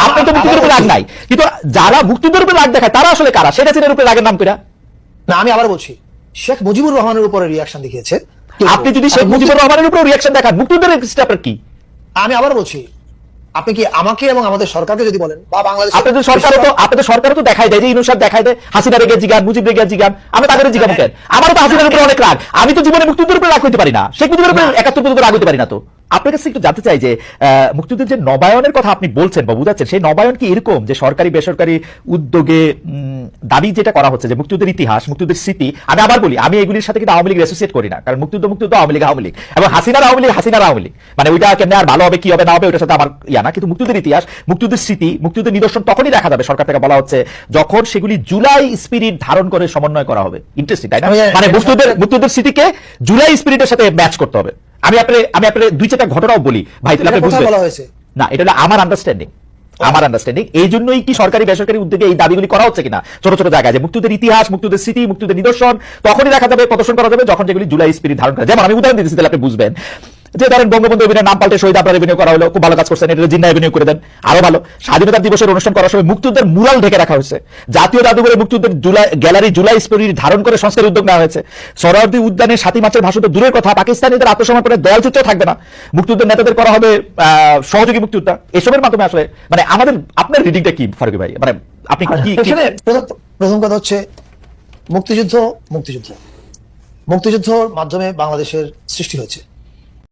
আপনার তো মুক্তিযুদ্ধের উপরে রাগ নাই, কিন্তু যারা মুক্তিযুদ্ধের উপরে রাগ দেখায় তারা আসলে কারা? শেখ হাসিনার উপরে রাগের নাম কইরা? না, আমি আবার বলছি, শেখ মুজিবুর রহমানের উপরে রিয়াকশন দেখিয়েছে। আপনি যদি শেখ মুজিবুর রহমানের উপরে রিয়াকশন দেখান, মুক্তিযুদ্ধের আপনার কি? আমি আবার বলছি, আপনি কি আমাকে এবং আমাদের সরকারকে যদি বলেন, বা বাংলাদেশ আপনাদের সরকারও তো দেখাই দেয় যে ইউনূস সাহেব দেখাই দেয় হাসিনা রেগে জিগান, মুজিব রেগে জিগান, আমি তাদের জিগাবো কেন? আমারও তো হাসিনার উপরে অনেক রাগ, আমি তো জীবনে মুক্তিযুদ্ধের উপরে রাগ হইতে পারি না, শেখ মুজিবের উপরে 71 পর্যন্ত রাগ হইতে পারি না। তো আপনার কাছে একটু জানতে চাই যে মুক্তিযুদ্ধের যে নবায়নের কথা আপনি বলছেন বা বুঝাচ্ছেন, সেই নবায়ন কি এরকম যে সরকারি বেসরকারি উদ্যোগে দাবি যেটা করা হচ্ছে যে মুক্তিযুদ্ধের ইতিহাস, মুক্তিযুদ্ধের স্মৃতি, আমি আবার বলি, আমি এগুলির সাথে কিন্তু আওয়ামী লীগ অ্যাসোসিয়েট করি না, কারণ মুক্তিযুদ্ধ আওয়ামী লীগ এবং হাসিনার আওয়ামী লীগ, মানে ওইটা কেমনে আর ভালো হবে কি হবে না হবে ওইটার সাথে আমার ইয়া না। কিন্তু মুক্তিযুদ্ধের ইতিহাস, মুক্তিযুদ্ধের স্মৃতি, মুক্তিযুদ্ধের নিদর্শন তখনই দেখা যাবে, সরকার থেকে বলা হচ্ছে, যখন সেগুলি জুলাই স্পিরিট ধারণ করে সমন্বয় করা হবে। ইন্টারেস্টিং, তাই না? মানে মুক্তিযুদ্ধের স্মৃতিকে জুলাই স্পিরিটের সাথে ম্যাচ করতে হবে। আমি আপনার দুই চারটা ঘটনাও বলি ভাই, তাহলে আপনি বুঝবেন না। এটা হলো আমার আন্ডারস্ট্যান্ডিং। এই জন্যই কি সরকারি বেসরকারি উদ্যোগে এই দাবিগুলি করা হচ্ছে কিনা ছোট ছোট জায়গায়, যে মুক্তিযুদ্ধের ইতিহাস, মুক্তিযুদ্ধের স্মৃতি, মুক্তিযুদ্ধের নিদর্শন তখনই দেখা যাবে, প্রদর্শন করা যাবে যখন যেগুলি জুলাই স্পিরিট ধারণ করে। যেমন আমি উদাহরণ দিতেছি, তাহলে আপনি বুঝবেন। যে ধরেন বঙ্গবন্ধু অভিনয়ের নাম পাল্টে শহীদ আপনার অভিনয় করা হলো, খুব ভালো কাজ করছেন, এটা জিন্নাহ অভিনয় করে দেন, আরো ভালো। স্বাধীনতা দিবসের অনুষ্ঠান করার সময় মুক্তিযুদ্ধের মুরাল ঢেকে রাখা হয়েছে, জাতীয় জাদুঘরে মুক্তিযুদ্ধের গ্যালারি জুলাই স্পিরিট ধারণ করে সংস্কার উদ্যোগ নেওয়া হয়েছে। সোহরাওয়ার্দী উদ্যানে 7ই মার্চের ভাষণ তো দূরের কথা, পাকিস্তানিদের আত্মসমর্পণের দেয়াল চিত্র থাকবে না, মুক্তিযুদ্ধের নেতাদের করা হবে সহযোগী মুক্তিযোদ্ধা। এসবের মাধ্যমে আসলে মানে আপনার রিডিংটা কি ফারুকী ভাই? মানে আপনি কি? প্রথম কথা হচ্ছে, মুক্তিযুদ্ধর মাধ্যমে বাংলাদেশের সৃষ্টি হয়েছে।